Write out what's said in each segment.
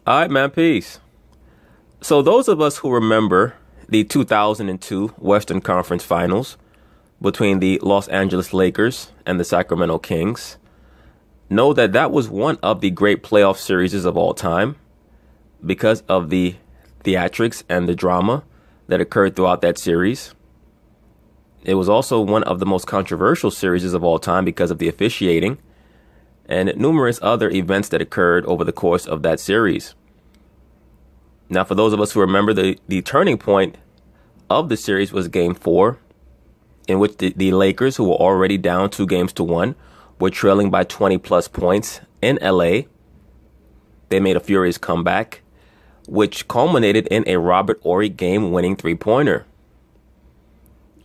All right, man, peace. So those of us who remember the 2002 Western Conference Finals between the Los Angeles Lakers and the Sacramento Kings know that that was one of the great playoff series of all time because of the theatrics and the drama that occurred throughout that series. It was also one of the most controversial series of all time because of the officiating and numerous other events that occurred over the course of that series. Now, for those of us who remember, the turning point of the series was Game 4, in which the Lakers, who were already down 2-1, were trailing by 20-plus points in LA. They made a furious comeback, which culminated in a Robert Horry game-winning three-pointer.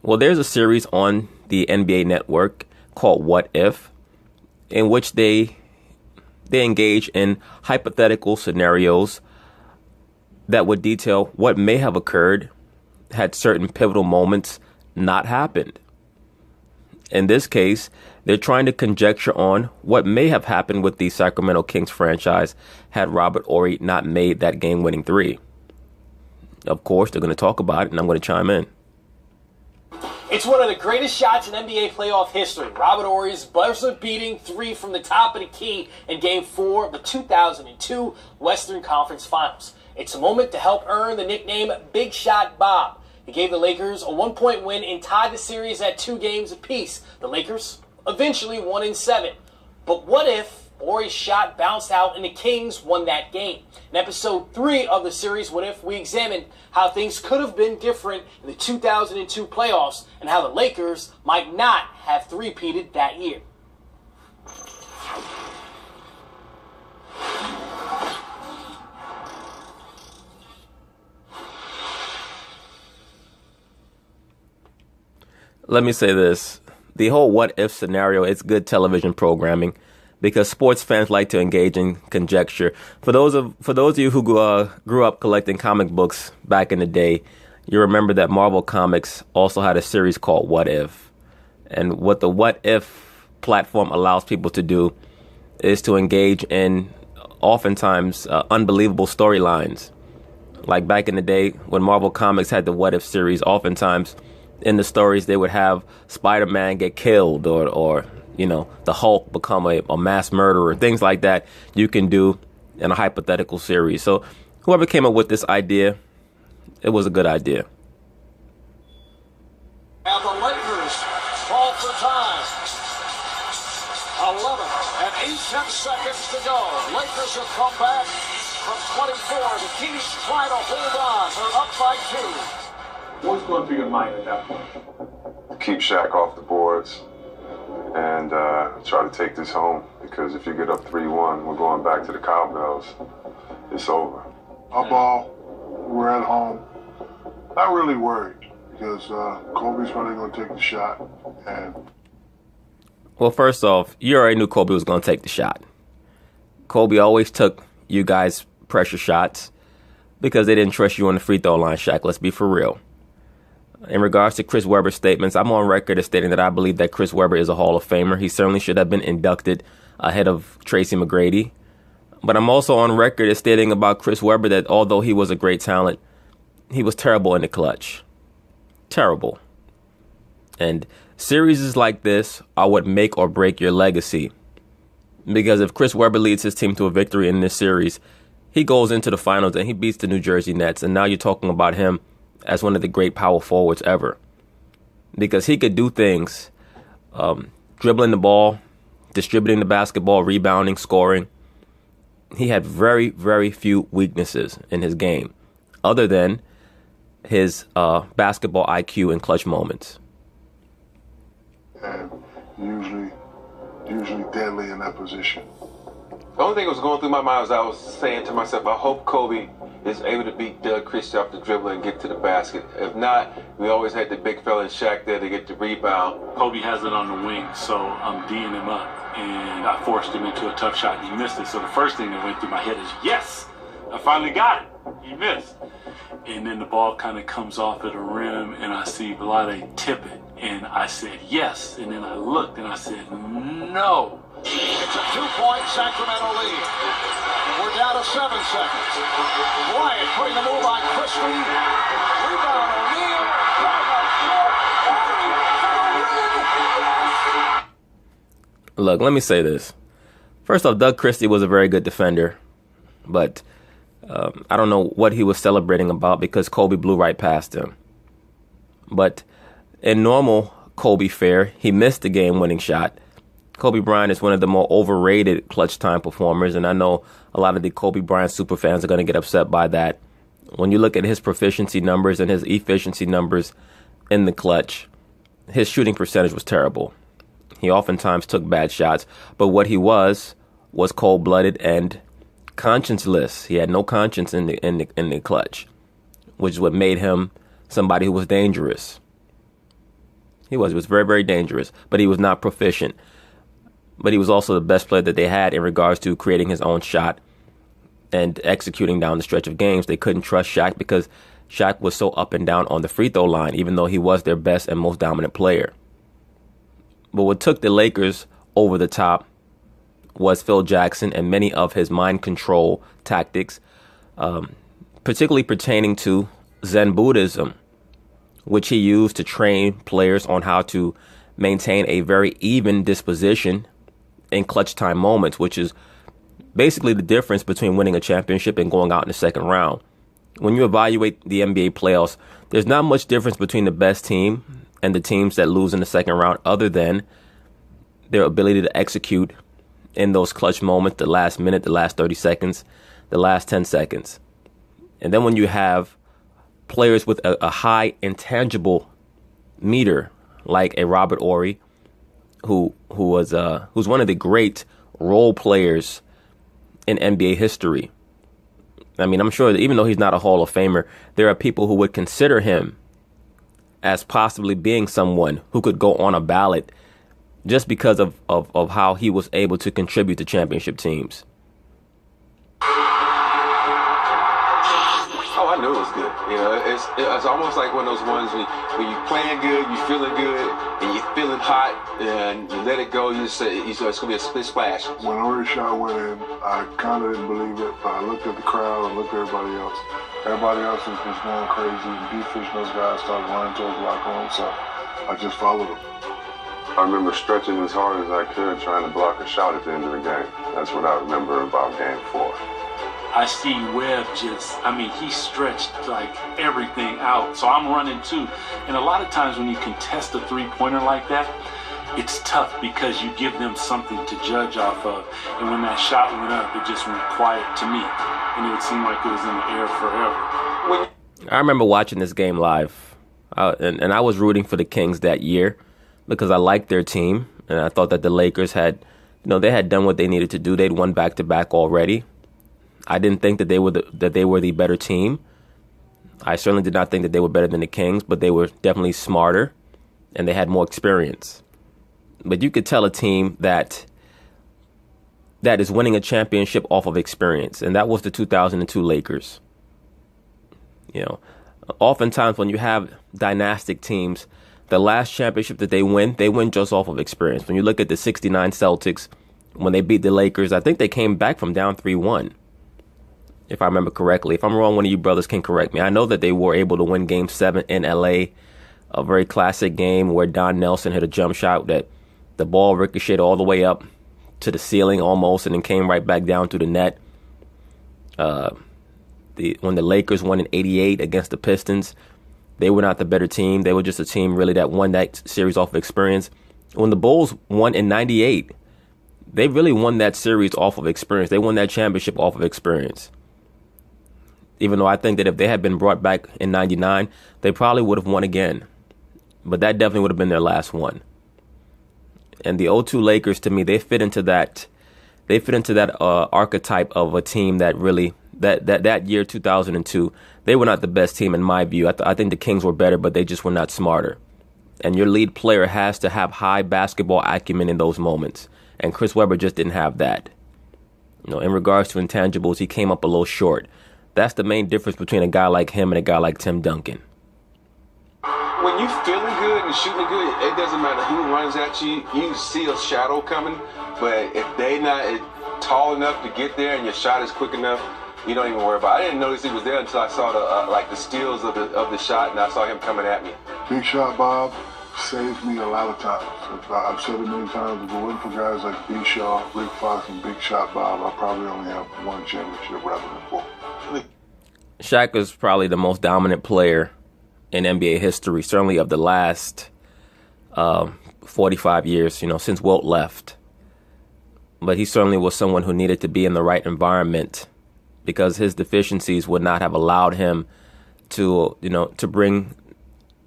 Well, there's a series on the NBA Network called What If, in which they engage in hypothetical scenarios that would detail what may have occurred had certain pivotal moments not happened. In this case, they're trying to conjecture on what may have happened with the Sacramento Kings franchise had Robert Horry not made that game-winning three. Of course, they're going to talk about it, and I'm going to chime in. It's one of the greatest shots in NBA playoff history. Robert Horry's buzzer-beating three from the top of the key in Game 4 of the 2002 Western Conference Finals. It's a moment to help earn the nickname Big Shot Bob. He gave the Lakers a 1-point win and tied the series at 2 games apiece. The Lakers eventually won in 7. But what if Horry's shot bounced out and the Kings won that game? In episode 3 of the series, What If, we examined how things could have been different in the 2002 playoffs and how the Lakers might not have three-peated that year. Let me say this. The whole what if scenario is good television programming because sports fans like to engage in conjecture. For those of you who grew up collecting comic books back in the day, you remember that Marvel Comics also had a series called What If. And what the What If platform allows people to do is to engage in oftentimes unbelievable storylines. Like back in the day when Marvel Comics had the What If series, oftentimes in the stories, they would have Spider-Man get killed or the Hulk become a mass murderer, things like that you can do in a hypothetical series. So whoever came up with this idea, it was a good idea. And the Lakers fall for time. 11 and 8 seconds to go. Lakers have come back from 24. The Kings try to hold on. They're up by 2. What's going through your mind at that point? Keep Shaq off the boards and try to take this home, because if you get up 3-1, we're going back to the cowbells. It's over. Our ball, we're at home. Not really worried because Kobe's probably going to take the shot. Well, first off, you already knew Kobe was going to take the shot. Kobe always took you guys' pressure shots because they didn't trust you on the free throw line, Shaq. Let's be for real. In regards to Chris Webber's statements, I'm on record as stating that I believe that Chris Webber is a Hall of Famer. He certainly should have been inducted ahead of Tracy McGrady. But I'm also on record as stating about Chris Webber that although he was a great talent, he was terrible in the clutch. Terrible. And series like this are what make or break your legacy. Because if Chris Webber leads his team to a victory in this series, he goes into the finals and he beats the New Jersey Nets. And now you're talking about him as one of the great power forwards ever. Because he could do things, dribbling the ball, distributing the basketball, rebounding, scoring. He had very, very few weaknesses in his game, other than his basketball IQ in clutch moments. And usually deadly in that position. The only thing that was going through my mind was I was saying to myself, I hope Kobe is able to beat Doug Christie off the dribble and get to the basket. If not, we always had the big fella Shaq there to get the rebound. Kobe has it on the wing, so I'm D'ing him up, and I forced him into a tough shot, and he missed it. So the first thing that went through my head is, yes, I finally got it. He missed. And then the ball kind of comes off at the rim, and I see Vlade tip it, and I said, yes. And then I looked, and I said, no. It's a 2-point Sacramento lead. We're down to 7 seconds. Bryant putting the move on Christie. Rebound O'Neal. Look, let me say this. First off, Doug Christie was a very good defender, but I don't know what he was celebrating about because Kobe blew right past him. But in normal Kobe fare, he missed the game-winning shot. Kobe Bryant is one of the more overrated clutch time performers, and I know a lot of the Kobe Bryant superfans are going to get upset by that. When you look at his proficiency numbers and his efficiency numbers in the clutch, his shooting percentage was terrible. He oftentimes took bad shots, but what he was cold-blooded and conscienceless. He had no conscience in the clutch, which is what made him somebody who was dangerous. He was very, very dangerous, but he was not proficient. But he was also the best player that they had in regards to creating his own shot and executing down the stretch of games. They couldn't trust Shaq because Shaq was so up and down on the free throw line, even though he was their best and most dominant player. But what took the Lakers over the top was Phil Jackson and many of his mind control tactics, particularly pertaining to Zen Buddhism, which he used to train players on how to maintain a very even disposition in clutch time moments, which is basically the difference between winning a championship and going out in the second round. When you evaluate the NBA playoffs, there's not much difference between the best team and the teams that lose in the second round other than their ability to execute in those clutch moments, the last minute, the last 30 seconds, the last 10 seconds. And then when you have players with a high intangible meter, like a Robert Horry, who's one of the great role players in NBA history. I mean, I'm sure that even though he's not a Hall of Famer, there are people who would consider him as possibly being someone who could go on a ballot just because of how he was able to contribute to championship teams. Oh, I knew it was good. You know, it's almost like one of those ones when you're playing good, you're feeling good, and you're feeling hot, and you let it go. You say it's going to be a split splash. When Horry shot went in, I kind of didn't believe it, but I looked at the crowd and looked at everybody else. Everybody else was just going crazy, and D-Fish and those guys started running towards the locker room, so I just followed them. I remember stretching as hard as I could, trying to block a shot at the end of the game. That's what I remember about Game 4. I see Webb he stretched like everything out. So I'm running too. And a lot of times when you contest a three-pointer like that, it's tough because you give them something to judge off of. And when that shot went up, it just went quiet to me. And it would seem like it was in the air forever. I remember watching this game live. And I was rooting for the Kings that year because I liked their team. And I thought that the Lakers had done what they needed to do. They'd won back-to-back already. I didn't think that they were the better team. I certainly did not think that they were better than the Kings, but they were definitely smarter and they had more experience. But you could tell a team that is winning a championship off of experience, and that was the 2002 Lakers. You know, oftentimes when you have dynastic teams, the last championship that they win just off of experience. When you look at the 69 Celtics, when they beat the Lakers, I think they came back from down 3-1. If I remember correctly. If I'm wrong, one of you brothers can correct me. I know that they were able to win Game 7 in LA, a very classic game where Don Nelson hit a jump shot that the ball ricocheted all the way up to the ceiling almost and then came right back down to the net. When the Lakers won in 88 against the Pistons, they were not the better team. They were just a team really that won that series off of experience. When the Bulls won in 98, they really won that series off of experience. They won that championship off of experience. Even though I think that if they had been brought back in 99, they probably would have won again. But that definitely would have been their last one. And the 02 Lakers, to me, they fit into that archetype of a team that really, that year, 2002, they were not the best team in my view. I think the Kings were better, but they just were not smarter. And your lead player has to have high basketball acumen in those moments. And Chris Webber just didn't have that. You know, in regards to intangibles, he came up a little short. That's the main difference between a guy like him and a guy like Tim Duncan. When you feeling good and shooting good, it doesn't matter who runs at you. You see a shadow coming, but if they not tall enough to get there and your shot is quick enough, you don't even worry about it. I didn't notice he was there until I saw the steals of the shot, and I saw him coming at me. Big shot Bob saved me a lot of times. I've said it many times. If it wasn't for guys like B. Shaw, Rick Fox, and Big Shot Bob, I probably only have one championship rather than four. Shaq is probably the most dominant player in NBA history, certainly of the last 45 years, since Wilt left. But he certainly was someone who needed to be in the right environment because his deficiencies would not have allowed him to bring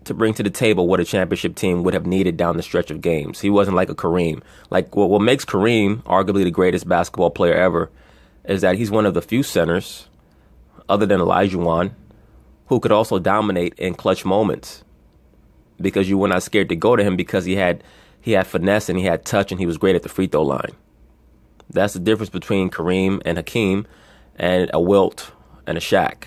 to the table what a championship team would have needed down the stretch of games. He wasn't like a Kareem. Like what makes Kareem arguably the greatest basketball player ever is that he's one of the few centers, other than Olajuwon, who could also dominate in clutch moments because you were not scared to go to him because he had finesse and he had touch and he was great at the free throw line. That's the difference between Kareem and Hakeem and a Wilt and a Shaq.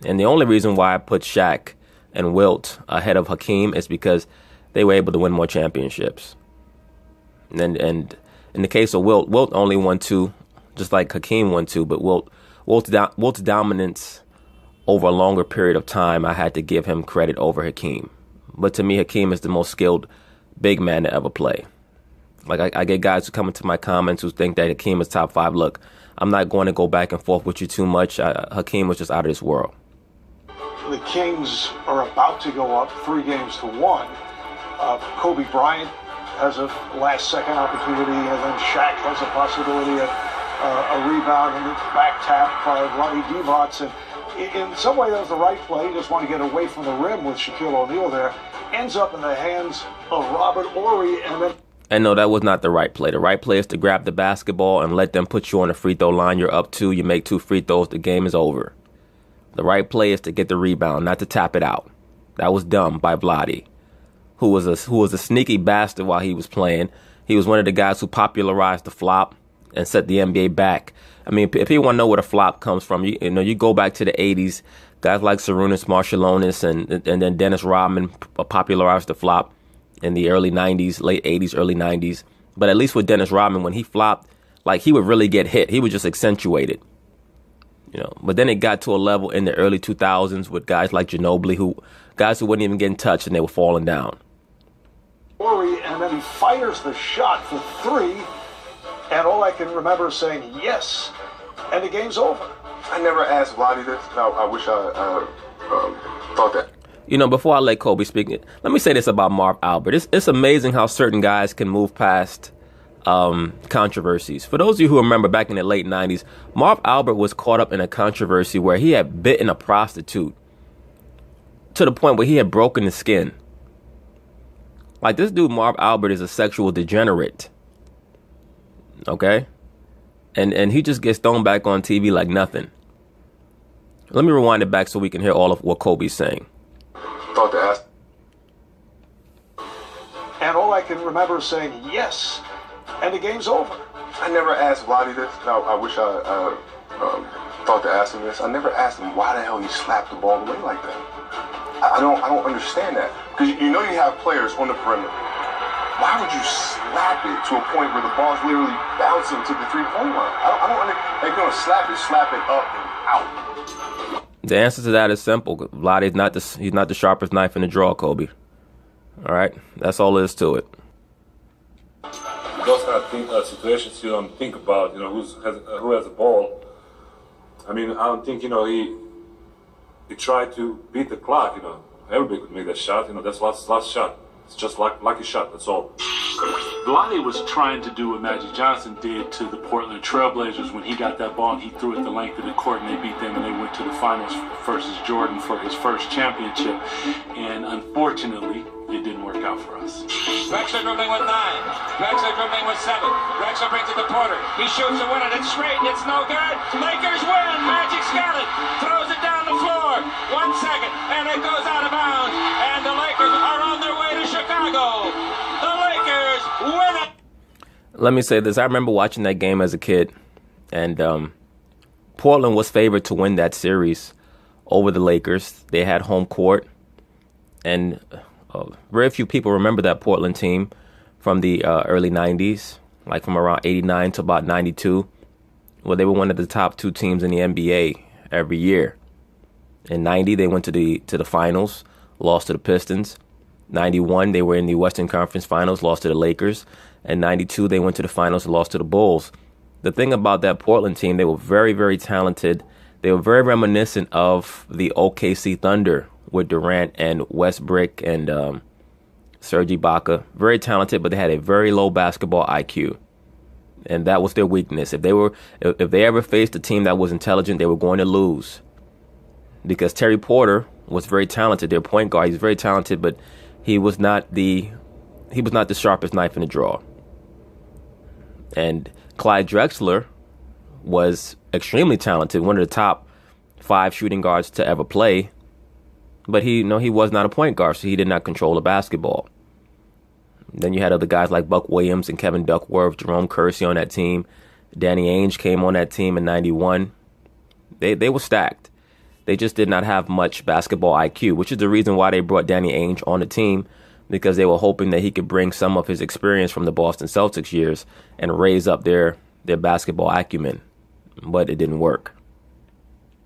And the only reason why I put Shaq and Wilt ahead of Hakeem is because they were able to win more championships. And in the case of Wilt only won 2, just like Hakeem won 2, but Wilt's dominance over a longer period of time, I had to give him credit over Hakeem. But to me, Hakeem is the most skilled big man to ever play. Like I get guys who come into my comments who think that Hakeem is top 5. Look, I'm not going to go back and forth with you too much. Hakeem was just out of this world. The Kings are about to go up 3-1. Kobe Bryant has a last-second opportunity, and then Shaq has a possibility of a rebound and back tap by Ronnie Divac. And in some way, that was the right play. He just wanted to get away from the rim with Shaquille O'Neal there. Ends up in the hands of Robert Horry, and then... And no, that was not the right play. The right play is to grab the basketball and let them put you on the free throw line. You're up 2. You make 2 free throws. The game is over. The right play is to get the rebound, not to tap it out. That was dumb by Vlade, who was a sneaky bastard while he was playing. He was one of the guys who popularized the flop and set the NBA back. I mean, if you want to know where the flop comes from, you go back to the 80s. Guys like Sarunas Marciulionis and then Dennis Rodman popularized the flop in the early 90s, late 80s, early 90s. But at least with Dennis Rodman, when he flopped, like he would really get hit. He would just accentuate it. But then it got to a level in the early 2000s with guys like Ginobili, guys who wouldn't even get in touch and they were falling down. And then he fires the shot for 3, and all I can remember is saying yes, and the game's over. I never asked Vlade this. I wish I thought that. Before I let Kobe speak, let me say this about Marv Albert. It's amazing how certain guys can move past controversies. For those of you who remember back in the late 90s, Marv Albert was caught up in a controversy where he had bitten a prostitute to the point where he had broken his skin. Like, this dude, Marv Albert, is a sexual degenerate. Okay? And he just gets thrown back on TV like nothing. Let me rewind it back so we can hear all of what Kobe's saying. Thought to ask. And all I can remember is saying yes, and the game's over. I never asked Vlade this. I wish I thought to ask him this. I never asked him why the hell he slapped the ball away like that. I don't understand that. Because you have players on the perimeter. Why would you slap it to a point where the ball's literally bouncing to the 3-point line? I don't understand. They're going to slap it up and out. The answer to that is simple. Vlade is he's not the sharpest knife in the drawer, Kobe. All right? That's all there is to it. Those kind of situations you don't think about, who has the ball. I mean, I don't think, he tried to beat the clock, Everybody could make that shot, that's last shot. It's just lucky shot, that's all. Vlade was trying to do what Magic Johnson did to the Portland Trailblazers when he got that ball and he threw it the length of the court and they beat them and they went to the finals versus Jordan for his first championship. And unfortunately, it didn't work out for us. Drexler dribbling with 9. Drexler dribbling with 7. Drexler brings it to Porter. He shoots a winner. It's straight. It's no good. Lakers win. Magic's got it. Throws it down the floor. 1 second. And it goes out of bounds. And the Lakers are on their way to Chicago. The Lakers win it. Let me say this. I remember watching that game as a kid. And Portland was favored to win that series over the Lakers. They had home court. And very few people remember that Portland team from the early 90s, like from around 89 to about 92. Well, they were one of the top two teams in the NBA every year. In 90, they went to the finals, lost to the Pistons. 91, they were in the Western Conference Finals, lost to the Lakers. And 92, they went to the finals and lost to the Bulls. The thing about that Portland team, they were very, very talented. They were very reminiscent of the OKC Thunder with Durant and Westbrook and Serge Ibaka. Very talented, but they had a very low basketball IQ. And that was their weakness. If they ever faced a team that was intelligent, they were going to lose. Because Terry Porter was very talented, their point guard. He's very talented, but he was not the sharpest knife in the drawer. And Clyde Drexler was extremely talented, one of the top 5 shooting guards to ever play. But he was not a point guard, so he did not control the basketball. Then you had other guys like Buck Williams and Kevin Duckworth, Jerome Kersey on that team. Danny Ainge came on that team in 91. They were stacked. They just did not have much basketball IQ, which is the reason why they brought Danny Ainge on the team, because they were hoping that he could bring some of his experience from the Boston Celtics years and raise up their basketball acumen. But it didn't work.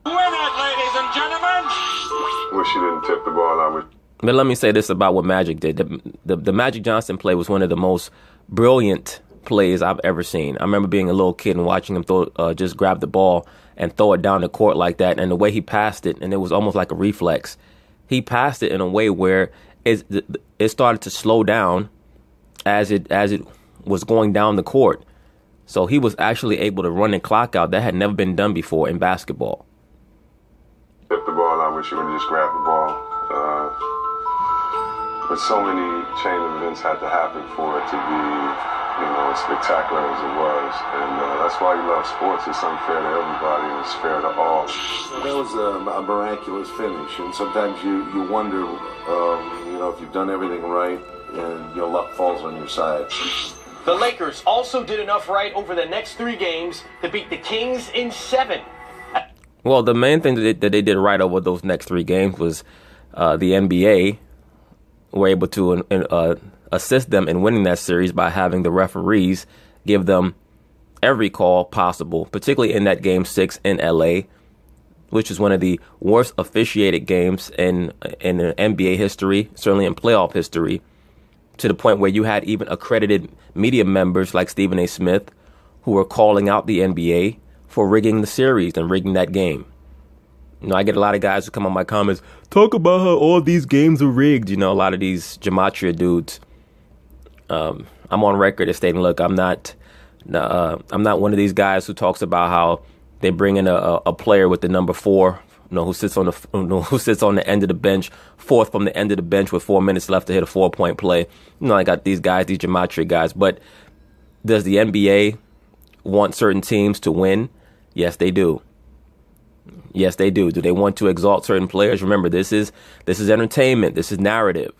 Win it, ladies and gentlemen! Wish you didn't tip the ball. I would. But let me say this about what Magic did. The Magic Johnson play was one of the most brilliant plays I've ever seen. I remember being a little kid and watching him just grab the ball and throw it down the court like that. And the way he passed it, and it was almost like a reflex. He passed it in a way where it started to slow down as it was going down the court. So he was actually able to run the clock out. That had never been done before in basketball. Tip the ball. I wish you would have just grabbed the ball. But so many chain of events had to happen for it to be, as spectacular as it was. And that's why you love sports. It's unfair to everybody, and it's fair to all. That was a miraculous finish, and sometimes you wonder, if you've done everything right, and your luck falls on your side. The Lakers also did enough right over the next 3 games to beat the Kings in 7. Well, the main thing that they did right over those next 3 games was the NBA were able to assist them in winning that series by having the referees give them every call possible, particularly in that Game 6 in LA, which is one of the worst officiated games in NBA history, certainly in playoff history, to the point where you had even accredited media members like Stephen A. Smith who were calling out the NBA for rigging the series and rigging that game. I get a lot of guys who come on my comments, talk about how all these games are rigged. A lot of these gematria dudes. I'm on record as stating, look, I'm not one of these guys who talks about how they bring in a player with the number 4, who sits on the end of the bench, 4th from the end of the bench with 4 minutes left to hit a 4-point play. I got these guys, these gematria guys. But does the NBA want certain teams to win? Yes, they do. Yes, they do. Do they want to exalt certain players? Remember, this is entertainment. This is narrative.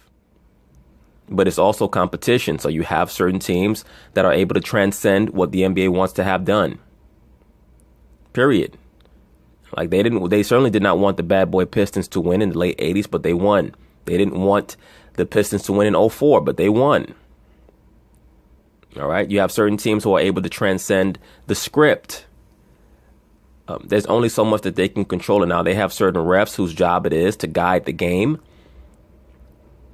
But it's also competition. So you have certain teams that are able to transcend what the NBA wants to have done. Period. Like they certainly did not want the bad boy Pistons to win in the late 80s, but they won. They didn't want the Pistons to win in 04, but they won. All right. You have certain teams who are able to transcend the script. There's only so much that they can control. And now they have certain refs whose job it is to guide the game.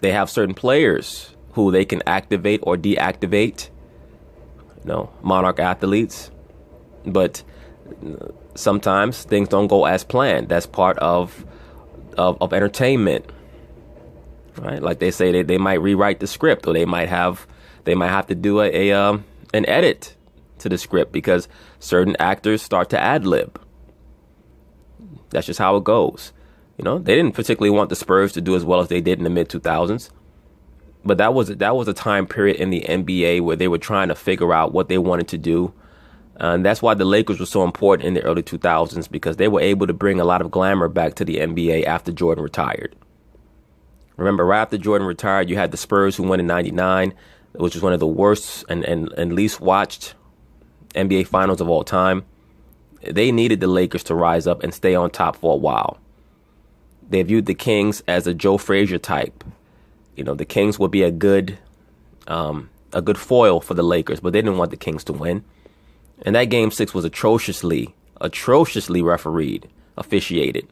They have certain players who they can activate or deactivate. Monarch athletes. But sometimes things don't go as planned. That's part of entertainment. Right? Like they say, they might rewrite the script, or they might have to do an edit to the script because certain actors start to ad-lib. That's just how it goes. They didn't particularly want the Spurs to do as well as they did in the mid-2000s. But that was a time period in the NBA where they were trying to figure out what they wanted to do. And that's why the Lakers were so important in the early 2000s, because they were able to bring a lot of glamour back to the NBA after Jordan retired. Remember, right after Jordan retired, you had the Spurs who won in 99, which was one of the worst and least watched NBA finals of all time. They needed the Lakers to rise up and stay on top for a while. They viewed the Kings as a Joe Frazier type. The Kings would be a good foil for the Lakers, but they didn't want the Kings to win. And that Game 6 was atrociously refereed, officiated.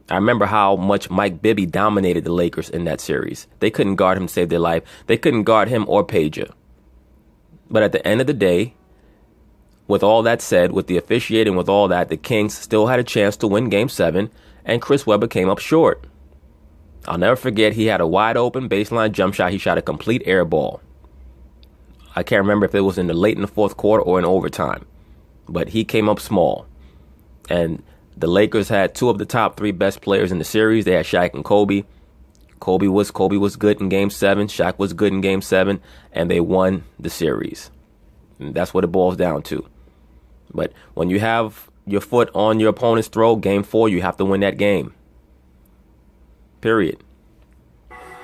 I remember how much Mike Bibby dominated the Lakers in that series. They couldn't guard him to save their life. They couldn't guard him or Pager. But at the end of the day, with all that said, with the officiating, with all that, the Kings still had a chance to win Game 7, and Chris Webber came up short. I'll never forget, he had a wide open baseline jump shot. He shot a complete air ball. I can't remember if it was late in the fourth quarter or in overtime, but he came up small. And the Lakers had two of the top three best players in the series. They had Shaq and Kobe. Kobe was good in Game 7. Shaq was good in Game 7, and they won the series. And that's what it boils down to. But when you have your foot on your opponent's throat, Game 4, you have to win that game. Period.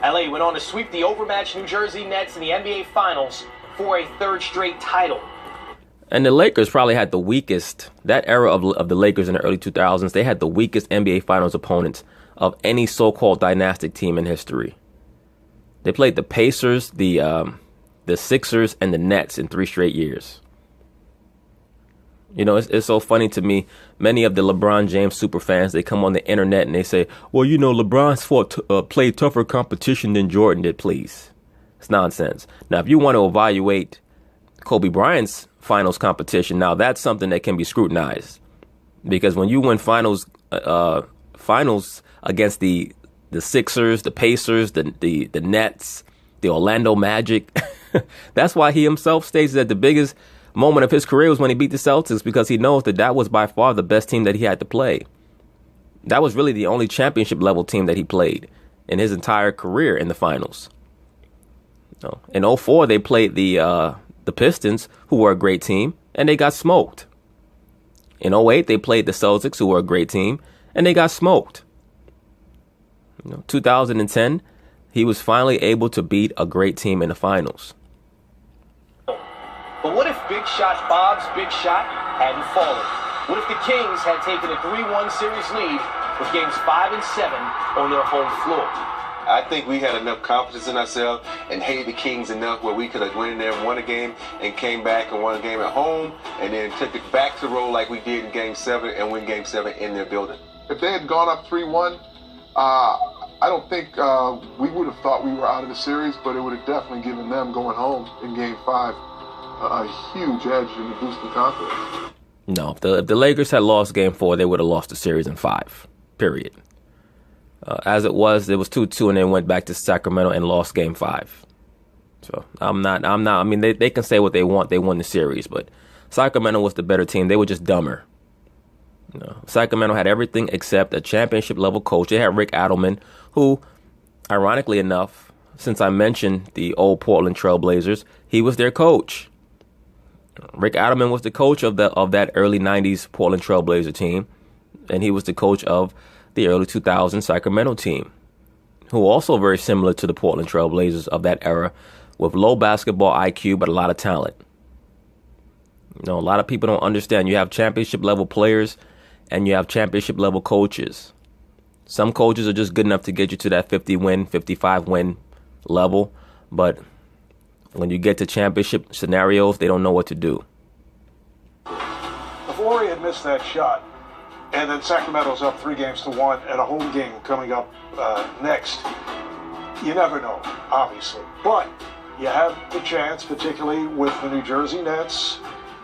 LA went on to sweep the overmatched New Jersey Nets in the NBA Finals for a third straight title. And the Lakers probably had the weakest, that era of the Lakers in the early 2000s, they had the weakest NBA Finals opponents of any so-called dynastic team in history. They played the Pacers, the Sixers, and the Nets in 3 straight years. You know, it's so funny to me. Many of the LeBron James superfans, they come on the internet and they say, well, you know, LeBron's played tougher competition than Jordan did. Please. It's nonsense. Now, if you want to evaluate Kobe Bryant's finals competition, now that's something that can be scrutinized. Because when you win finals against the Sixers, the Pacers, the Nets, the Orlando Magic, that's why he himself states that the biggest moment of his career was when he beat the Celtics, because he knows that was by far the best team that he had to play. That was really the only championship level team that he played in his entire career in the finals. In 2004, they played the Pistons, who were a great team, and they got smoked. In 2008, they played the Celtics, who were a great team, and they got smoked. 2010, he was finally able to beat a great team in the finals. But what if Big Shot Bob's big shot hadn't fallen? What if the Kings had taken a 3-1 series lead with games 5 and 7 on their home floor? I think we had enough confidence in ourselves and hated the Kings enough where we could have went in there and won a game and came back and won a game at home and then took it back to roll like we did in Game 7 and win Game 7 in their building. If they had gone up 3-1, I don't think we would have thought we were out of the series, but it would have definitely given them going home in Game 5 a huge edge in the boosting confidence. No, if the Lakers had lost Game 4, they would have lost the series in 5. Period. As it was 2-2, and they went back to Sacramento and lost Game 5. So I mean, they can say what they want. They won the series, but Sacramento was the better team. They were just dumber. Sacramento had everything except a championship level coach. They had Rick Adelman, who, ironically enough, since I mentioned the old Portland Trailblazers, he was their coach. Rick Adelman was the coach of that early 90s Portland Trailblazer team, and he was the coach of the early 2000s Sacramento team, who also very similar to the Portland Trailblazers of that era, with low basketball IQ but a lot of talent. A lot of people don't understand. You have championship level players and you have championship level coaches. Some coaches are just good enough to get you to that 50-win, 55-win level, but when you get to championship scenarios, they don't know what to do. If Horry had missed that shot, and then Sacramento's up 3-1 at a home game coming up next, you never know, obviously. But you have the chance, particularly with the New Jersey Nets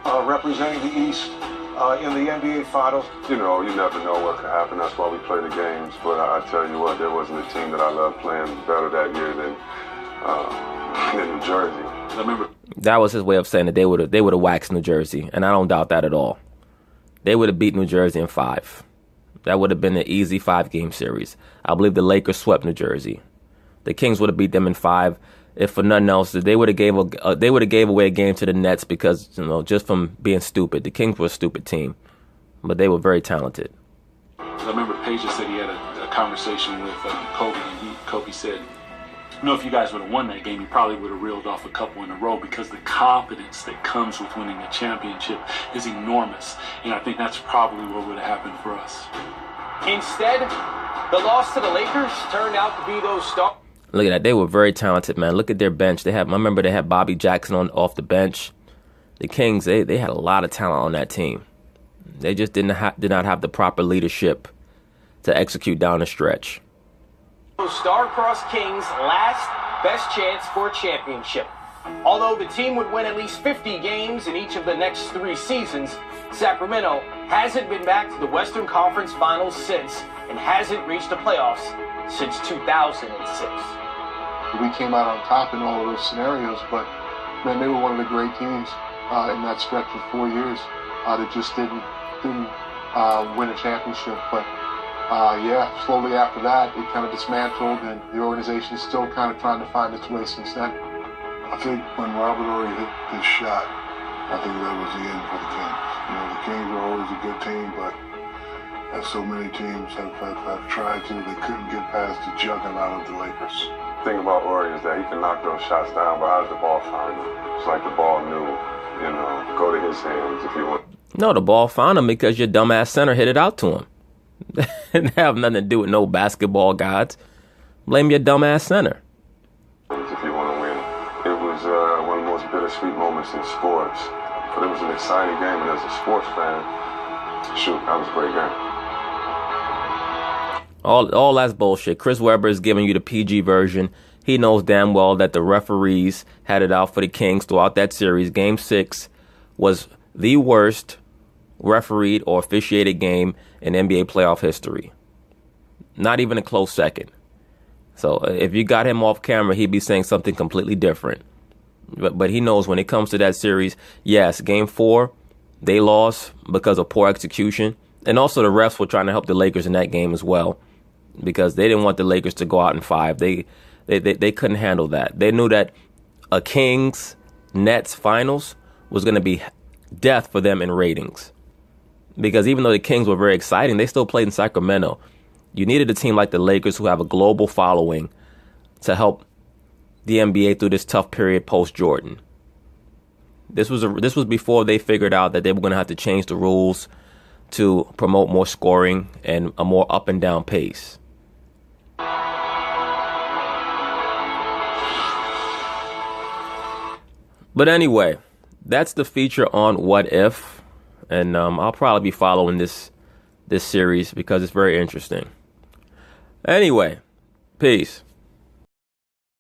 representing the East in the NBA Finals. You know, you never know what could happen. That's why we play the games. But I tell you what, there wasn't a team that I loved playing better that year than New Jersey. I remember that was his way of saying that they would have waxed New Jersey, and I don't doubt that at all. They would have beat New Jersey in 5. That would have been an easy 5-game series. I believe the Lakers swept New Jersey. The Kings would have beat them in 5. If for nothing else, they would have gave away a game to the Nets because, just from being stupid. The Kings were a stupid team, but they were very talented. I remember Pager said he had a conversation with Kobe, and Kobe said, if you guys would have won that game, you probably would have reeled off a couple in a row, because the confidence that comes with winning a championship is enormous. And I think that's probably what would have happened for us. Instead, the loss to the Lakers turned out to be those stars. Look at that. They were very talented, man. Look at their bench. I remember they had Bobby Jackson off the bench. the Kings, they had a lot of talent on that team. They just did not have the proper leadership to execute down the stretch. Star-crossed Kings' last best chance for a championship. Although the team would win at least 50 games in each of the next 3 seasons, Sacramento hasn't been back to the Western Conference Finals since and hasn't reached the playoffs since 2006. We came out on top in all of those scenarios, but man, they were one of the great teams in that stretch of 4 years that just didn't win a championship. But slowly after that, it kind of dismantled, and the organization is still kind of trying to find its way since then. I think when Robert Horry hit his shot, I think that was the end for the Kings. You know, the Kings were always a good team, but as so many teams have tried to, they couldn't get past the juggernaut of the Lakers. The thing about Horry is that he can knock those shots down, but how does the ball find him? It's like the ball knew, go to his hands if you want. No, the ball found him because your dumbass center hit it out to him. It didn't have nothing to do with no basketball gods. Blame your dumbass center. If you want to win. It was one of the most bittersweet moments in sports. But it was an exciting game, and as a sports fan, that was a great game. All that's bullshit. Chris Webber is giving you the PG version. He knows damn well that the referees had it out for the Kings throughout that series. Game 6 was the worst refereed or officiated game in NBA playoff history. Not even a close second. So if you got him off camera, he'd be saying something completely different. But he knows when it comes to that series, yes, Game 4, they lost because of poor execution. And also the refs were trying to help the Lakers in that game as well, because they didn't want the Lakers to go out in 5. They couldn't handle that. They knew that a Kings-Nets finals was going to be death for them in ratings. Because even though the Kings were very exciting, they still played in Sacramento. You needed a team like the Lakers, who have a global following, to help the NBA through this tough period post-Jordan. This was before they figured out that they were going to have to change the rules to promote more scoring and a more up and down pace. But anyway, that's the feature on What If. And I'll probably be following this series because it's very interesting. Anyway, peace.